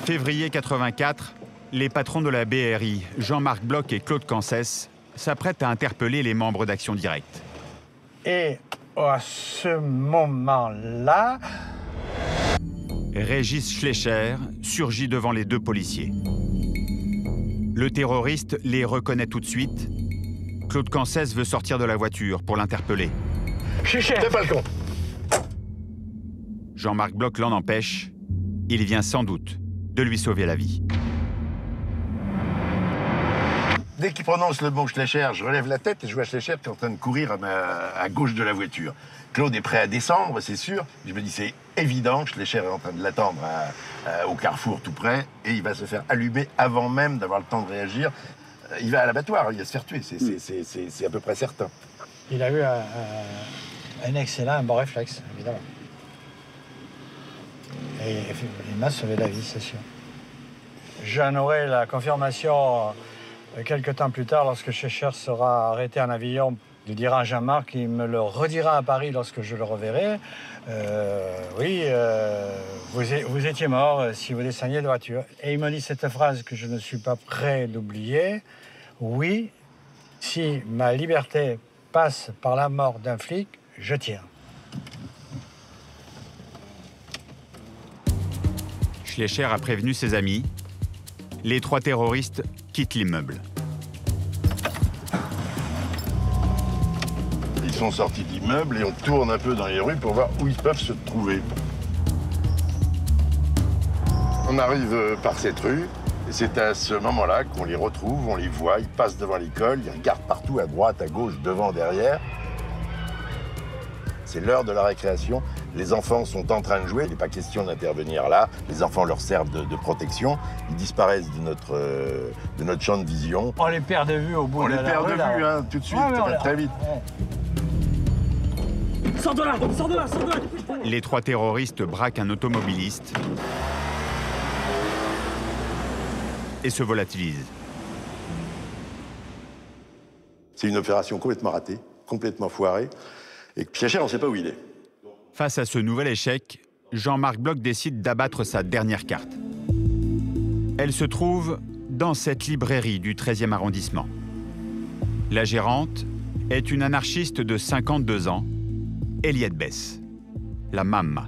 Février 84, les patrons de la BRI, Jean-Marc Bloch et Claude Cancès, s'apprêtent à interpeller les membres d'Action Directe. Et à ce moment-là... Régis Schleicher surgit devant les deux policiers. Le terroriste les reconnaît tout de suite. Claude Cancès veut sortir de la voiture pour l'interpeller. Schleicher, fais pas le con. Jean-Marc Bloch l'en empêche. Il vient sans doute de lui sauver la vie. Dès qu'il prononce le mot Schleicher, je relève la tête et je vois Schleicher qui est en train de courir à gauche de la voiture. Claude est prêt à descendre, c'est sûr. Je me dis, c'est évident, Schleicher est en train de l'attendre au carrefour tout près et il va se faire allumer avant même d'avoir le temps de réagir. Il va à l'abattoir, il va se faire tuer, c'est à peu près certain. Il a eu un bon réflexe, évidemment. Et il m'a sauvé la vie, c'est sûr. J'en aurai la confirmation quelques temps plus tard, lorsque Schleicher sera arrêté en avion. Il dira à Jean-Marc, il me le redira à Paris lorsque je le reverrai. Oui, vous étiez mort si vous descendiez de voiture. Et il me dit cette phrase que je ne suis pas prêt d'oublier. Oui, si ma liberté passe par la mort d'un flic, je tire. Schleicher a prévenu ses amis. Les trois terroristes quittent l'immeuble. Ils sont sortis de l'immeuble et on tourne un peu dans les rues pour voir où ils peuvent se trouver. On arrive par cette rue et c'est à ce moment-là qu'on les retrouve, on les voit, ils passent devant l'école, ils regardent partout, à droite, à gauche, devant, derrière. C'est l'heure de la récréation. Les enfants sont en train de jouer, il n'est pas question d'intervenir là. Les enfants leur servent de protection. Ils disparaissent de notre champ de vision. On les perd de vue au bout de la rue. On les perd de vue, hein, tout de suite, très vite. Sors de là, sors de là, sors de là. Les trois terroristes braquent un automobiliste et se volatilisent. C'est une opération complètement ratée, complètement foirée. Et Schleicher, on ne sait pas où il est. Face à ce nouvel échec, Jean-Marc Bloch décide d'abattre sa dernière carte. Elle se trouve dans cette librairie du 13e arrondissement. La gérante est une anarchiste de 52 ans, Eliette Bess, la Mamma.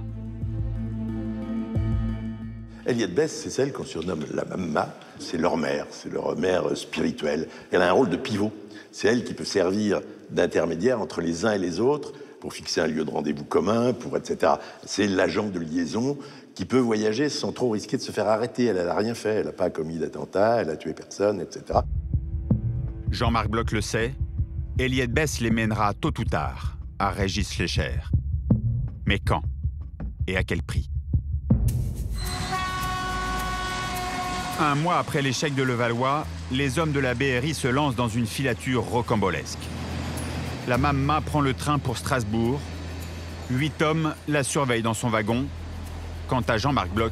Eliette Bess, c'est celle qu'on surnomme la Mamma. C'est leur mère spirituelle. Elle a un rôle de pivot. C'est elle qui peut servir d'intermédiaire entre les uns et les autres pour fixer un lieu de rendez-vous commun, etc. C'est l'agent de liaison qui peut voyager sans trop risquer de se faire arrêter. Elle n'a rien fait, elle n'a pas commis d'attentat, elle n'a tué personne, etc. Jean-Marc Bloch le sait, Eliette Bess les mènera tôt ou tard à Régis Schleicher. Mais quand et à quel prix? Un mois après l'échec de Levallois, les hommes de la BRI se lancent dans une filature rocambolesque. La Mamma prend le train pour Strasbourg. 8 hommes la surveillent dans son wagon. Quant à Jean-Marc Bloch,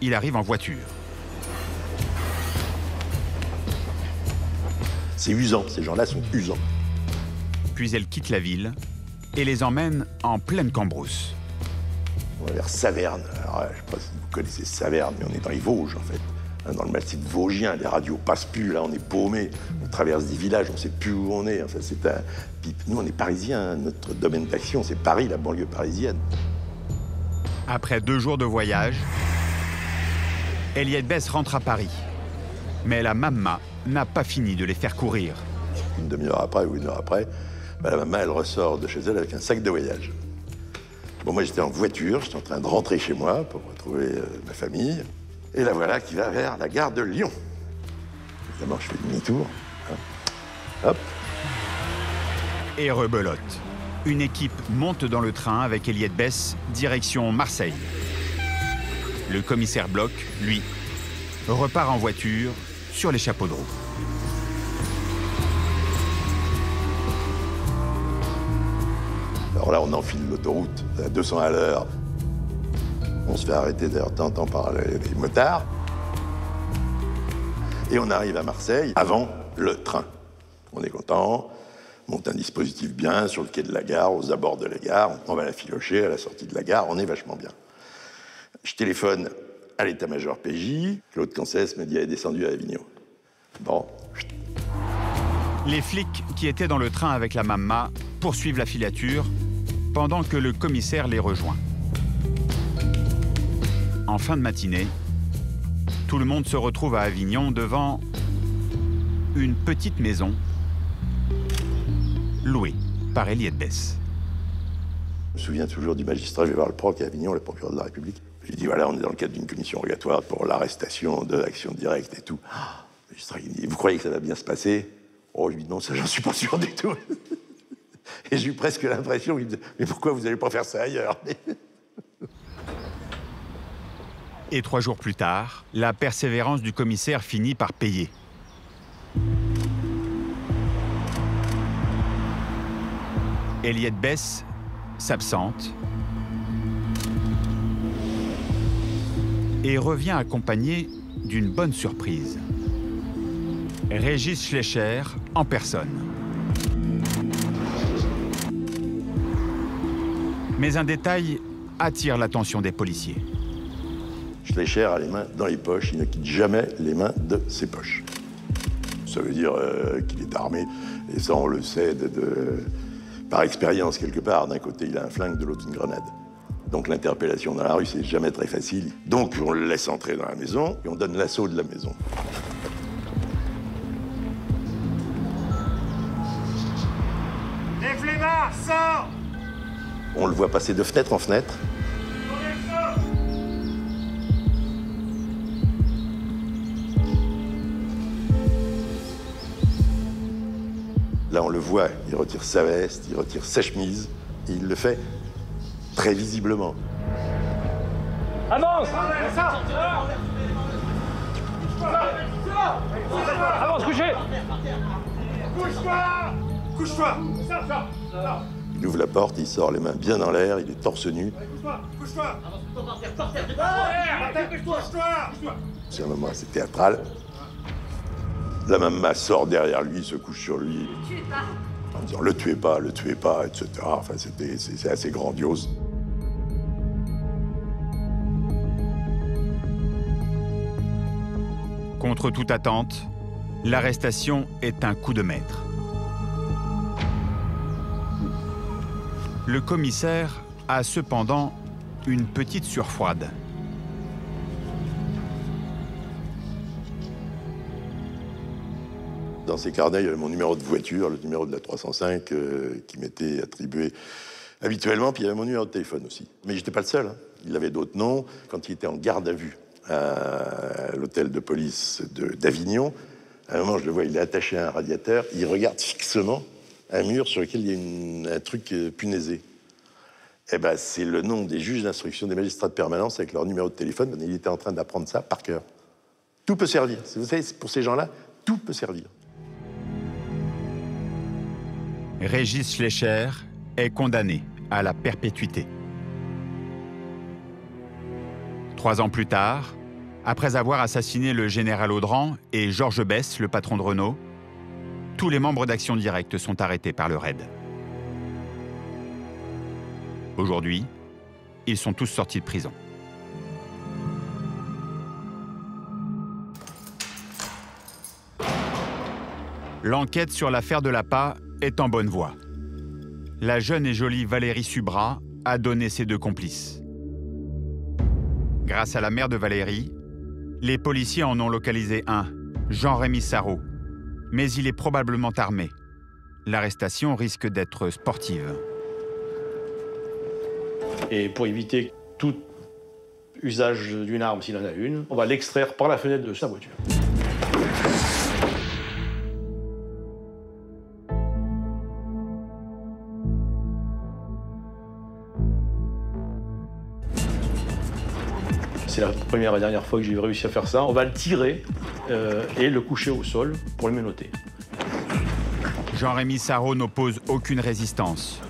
il arrive en voiture. C'est usant, ces gens-là sont usants. Puis elle quitte la ville et les emmène en pleine cambrousse. On va vers Saverne. Alors, je ne sais pas si vous connaissez Saverne, mais on est dans les Vosges, en fait. Dans le massif vosgien, les radios passent plus, là, on est paumé. On traverse des villages, on ne sait plus où on est. Enfin, Puis nous, on est parisiens, notre domaine d'action, c'est Paris, la banlieue parisienne. Après 2 jours de voyage, Eliette Bess rentre à Paris. Mais la Mamma n'a pas fini de les faire courir. Une demi-heure après ou 1 heure après, la Mamma, elle ressort de chez elle avec un sac de voyage. Bon, moi, j'étais en voiture, j'étais en train de rentrer chez moi pour retrouver ma famille. Et la voilà qui va vers la gare de Lyon. Évidemment, je fais demi-tour. Hop. Et rebelote. Une équipe monte dans le train avec Eliette Bess, direction Marseille. Le commissaire Bloch, lui, repart en voiture sur les chapeaux de roue. Alors là, on enfile l'autoroute à 200 à l'heure. On se fait arrêter d'ailleurs de temps en temps par les motards. Et on arrive à Marseille avant le train. On est content, on monte un dispositif bien sur le quai de la gare, aux abords de la gare. On va la filocher à la sortie de la gare, on est vachement bien. Je téléphone à l'état-major PJ. Claude Cancès me dit elle est descendue à Avignon. Bon. Les flics qui étaient dans le train avec la Mamma poursuivent la filature pendant que le commissaire les rejoint. En fin de matinée, tout le monde se retrouve à Avignon devant une petite maison louée par Eliette Bess. Je me souviens toujours du magistrat, je vais voir le proc à Avignon, le procureur de la République. Je lui dis voilà, on est dans le cadre d'une commission rogatoire pour l'arrestation de l'action directe et tout. Le magistrat il me dit vous croyez que ça va bien se passer? Oh, je lui dis non, ça j'en suis pas sûr du tout. Et j'ai eu presque l'impression qu'il me dit mais pourquoi vous n'allez pas faire ça ailleurs? Et 3 jours plus tard, la persévérance du commissaire finit par payer. Eliette Bess s'absente et revient accompagnée d'une bonne surprise. Régis Schleicher en personne. Mais un détail attire l'attention des policiers. Schleicher a les mains dans les poches, il ne quitte jamais les mains de ses poches. Ça veut dire qu'il est armé, et ça on le sait par expérience quelque part. D'un côté il a un flingue, de l'autre une grenade. Donc l'interpellation dans la rue c'est jamais très facile. Donc on le laisse entrer dans la maison et on donne l'assaut de la maison. Les flemmards, sors! On le voit passer de fenêtre en fenêtre. Là, on le voit, il retire sa veste, il retire sa chemise, et il le fait très visiblement. Avance! Avance, couchez! Couche-toi! Couche-toi! Il ouvre la porte, il sort les mains bien dans l'air, il est torse nu. Couche-toi! C'est un moment assez théâtral. La Mamma sort derrière lui, se couche sur lui, en disant « le tuez pas, etc. » Enfin, c'est assez grandiose. Contre toute attente, l'arrestation est un coup de maître. Le commissaire a cependant une petite sueur froide. Dans ses carnets, il y avait mon numéro de voiture, le numéro de la 305 qui m'était attribué habituellement, puis il y avait mon numéro de téléphone aussi. Mais j'étais pas le seul, hein. Il avait d'autres noms. Quand il était en garde à vue à l'hôtel de police d'Avignon, à un moment, je le vois, il est attaché à un radiateur, il regarde fixement un mur sur lequel il y a un truc punaisé. Eh ben, c'est le nom des juges d'instruction, des magistrats de permanence avec leur numéro de téléphone. Il était en train d'apprendre ça par cœur. Tout peut servir. Vous savez, pour ces gens-là, tout peut servir. Régis Schleicher est condamné à la perpétuité. 3 ans plus tard, après avoir assassiné le général Audran et Georges Bess, le patron de Renault, tous les membres d'Action Directe sont arrêtés par le RAID. Aujourd'hui, ils sont tous sortis de prison. L'enquête sur l'affaire de l'appât est en bonne voie. La jeune et jolie Valérie Subra a donné ses 2 complices. Grâce à la mère de Valérie, les policiers en ont localisé un, Jean-Rémy Sarraut. Mais il est probablement armé. L'arrestation risque d'être sportive. Et pour éviter tout usage d'une arme, s'il en a une, on va l'extraire par la fenêtre de sa voiture. C'est la première et dernière fois que j'ai réussi à faire ça. On va le tirer et le coucher au sol pour le menotter. Jean-Rémy Sarraut n'oppose aucune résistance.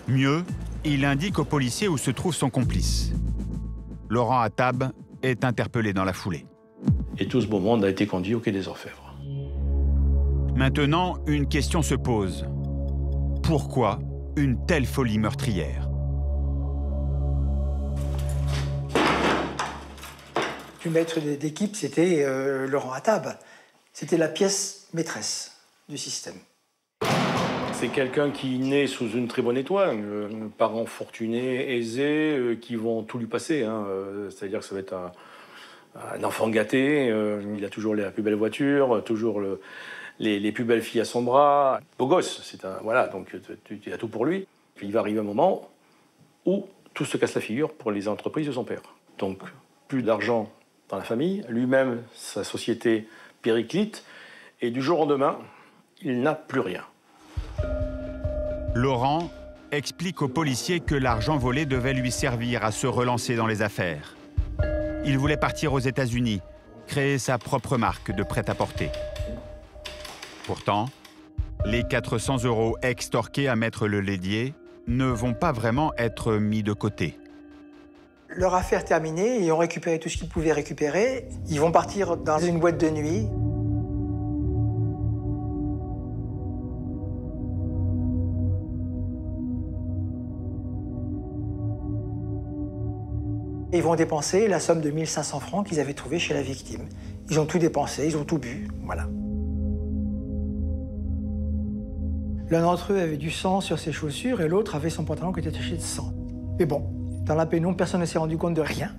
Mieux, il indique aux policiers où se trouve son complice. Laurent Attab est interpellé dans la foulée. Et tout ce beau monde a été conduit au quai des Orfèvres. Maintenant, une question se pose. Pourquoi une telle folie meurtrière ? Le maître d'équipe, c'était Laurent Attab. C'était la pièce maîtresse du système. C'est quelqu'un qui naît sous une très bonne étoile, parents fortunés, aisés, qui vont tout lui passer. Hein. C'est-à-dire que ça va être un enfant gâté, il a toujours la plus belle voiture, toujours les plus belles filles à son bras. Beau gosse, voilà, donc tu as tout pour lui. Puis il va arriver un moment où tout se casse la figure pour les entreprises de son père. Donc plus d'argent dans la famille, lui-même, sa société périclite, et du jour au lendemain, il n'a plus rien. Laurent explique aux policiers que l'argent volé devait lui servir à se relancer dans les affaires. Il voulait partir aux États-Unis, créer sa propre marque de prêt-à-porter. Pourtant, les 400 € extorqués à Maître Lelédier ne vont pas vraiment être mis de côté. Leur affaire terminée, ils ont récupéré tout ce qu'ils pouvaient récupérer. Ils vont partir dans une boîte de nuit. Ils vont dépenser la somme de 1 500 francs qu'ils avaient trouvée chez la victime. Ils ont tout dépensé, ils ont tout bu, voilà. L'un d'entre eux avait du sang sur ses chaussures et l'autre avait son pantalon qui était taché de sang. Mais bon, dans la pénombre, personne ne s'est rendu compte de rien.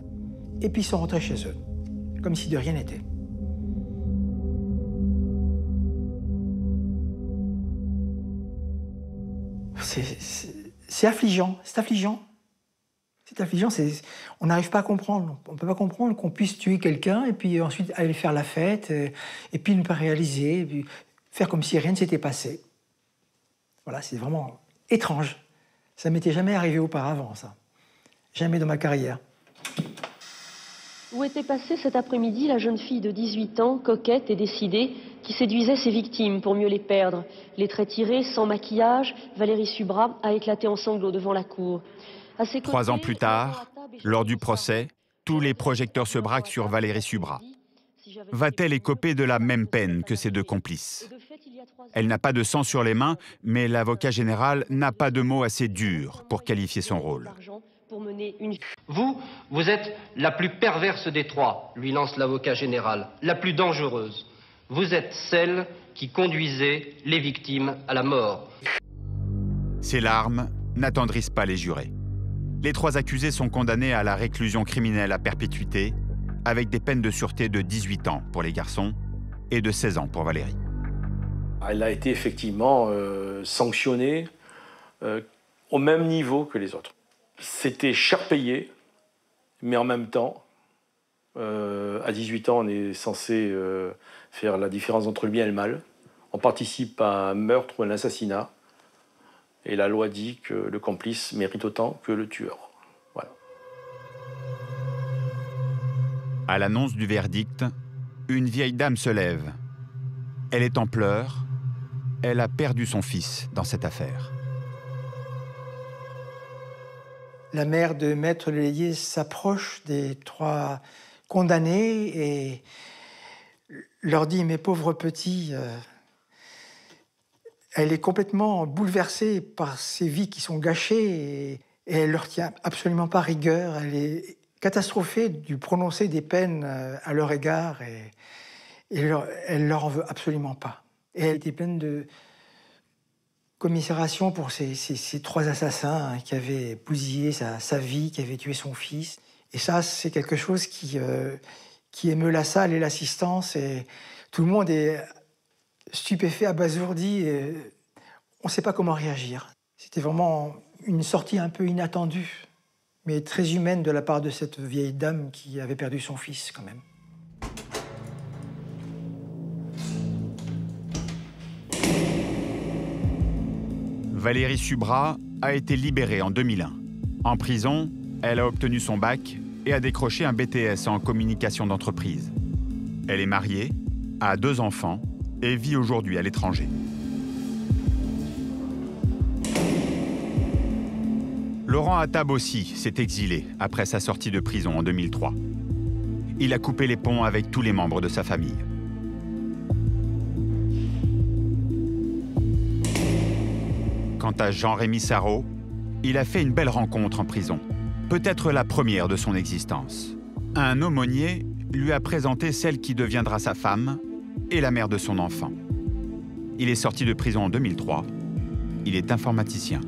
Et puis ils sont rentrés chez eux, comme si de rien n'était. C'est affligeant, c'est affligeant. C'est affligeant, on n'arrive pas à comprendre. On ne peut pas comprendre qu'on puisse tuer quelqu'un et puis ensuite aller faire la fête et puis ne pas réaliser, et puis faire comme si rien ne s'était passé. Voilà, c'est vraiment étrange. Ça ne m'était jamais arrivé auparavant, ça. Jamais dans ma carrière. Où était passée cet après-midi la jeune fille de 18 ans, coquette et décidée, qui séduisait ses victimes pour mieux les perdre? Les traits tirés, sans maquillage, Valérie Subra a éclaté en sanglots devant la cour. 3 ans plus tard, lors du procès, tous les projecteurs se braquent sur Valérie Subra. Va-t-elle écoper de la même peine que ses 2 complices? Elle n'a pas de sang sur les mains, mais l'avocat général n'a pas de mots assez durs pour qualifier son rôle. Vous êtes la plus perverse des 3, lui lance l'avocat général, la plus dangereuse. Vous êtes celle qui conduisait les victimes à la mort. Ces larmes n'attendrissent pas les jurés. Les 3 accusés sont condamnés à la réclusion criminelle à perpétuité, avec des peines de sûreté de 18 ans pour les garçons et de 16 ans pour Valérie. Elle a été effectivement sanctionnée au même niveau que les autres. C'était cher payé, mais en même temps, à 18 ans, on est censé faire la différence entre le bien et le mal. On participe à un meurtre ou un assassinat, et la loi dit que le complice mérite autant que le tueur. Voilà. À l'annonce du verdict, une vieille dame se lève. Elle est en pleurs. Elle a perdu son fils dans cette affaire. La mère de Maître Lelédier s'approche des 3 condamnés et leur dit « Mes pauvres petits », elle est complètement bouleversée par ces vies qui sont gâchées Et elle ne leur tient absolument pas rigueur. Elle est catastrophée du prononcer des peines à leur égard et elle ne leur en veut absolument pas. Et elle était pleine de commisération pour ces 3 assassins qui avaient bousillé sa vie, qui avaient tué son fils. Et ça, c'est quelque chose qui émeut la salle et l'assistance. Et tout le monde est stupéfait, abasourdi. Et on ne sait pas comment réagir. C'était vraiment une sortie un peu inattendue, mais très humaine de la part de cette vieille dame qui avait perdu son fils, quand même. Valérie Subra a été libérée en 2001. En prison, elle a obtenu son bac et a décroché un BTS en communication d'entreprise. Elle est mariée, a 2 enfants et vit aujourd'hui à l'étranger. Laurent Attab aussi s'est exilé après sa sortie de prison en 2003. Il a coupé les ponts avec tous les membres de sa famille. Quant à Jean-Rémy Sarraut, il a fait une belle rencontre en prison, peut-être la première de son existence. Un aumônier lui a présenté celle qui deviendra sa femme et la mère de son enfant. Il est sorti de prison en 2003. Il est informaticien.